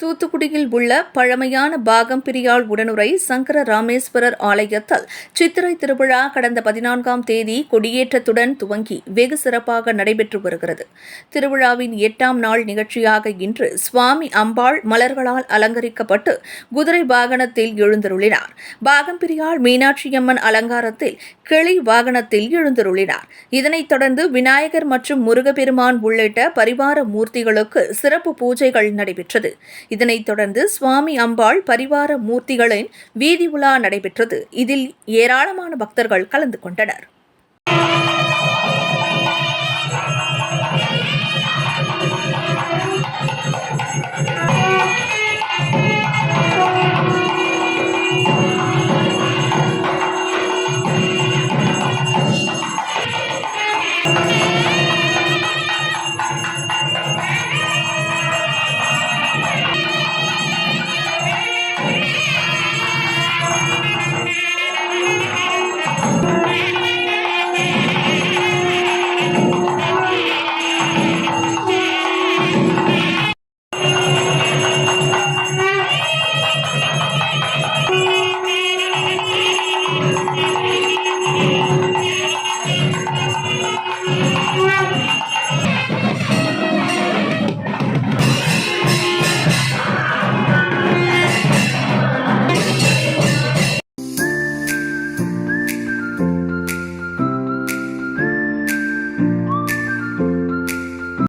தூத்துக்குடியில் உள்ள பழமையான பாகம்பிரியாள் உடனுறை சங்கர ராமேஸ்வரர் ஆலயத்தில் சித்திரை திருவிழா கடந்த 14ஆம் தேதி கொடியேற்றத்துடன் துவங்கி வெகு சிறப்பாக நடைபெற்று வருகிறது. திருவிழாவின் 8ஆம் நாள் நிகழ்ச்சியாக இன்று சுவாமி அம்பாள் மலர்களால் அலங்கரிக்கப்பட்டு குதிரை வாகனத்தில் எழுந்தருளினார். பாகம்பிரியாள் மீனாட்சியம்மன் அலங்காரத்தில் கிளி வாகனத்தில் எழுந்தருளினார். இதனைத் தொடர்ந்து விநாயகர் மற்றும் முருகப்பெருமான் உள்ளிட்ட பரிவார மூர்த்திகளுக்கு சிறப்பு பூஜைகள் நடைபெற்றது. இதனைத் தொடர்ந்து சுவாமி அம்பாள் பரிவார மூர்த்திகளின் வீதி உலா நடைபெற்றது. இதில் ஏராளமான பக்தர்கள் கலந்து கொண்டனர்.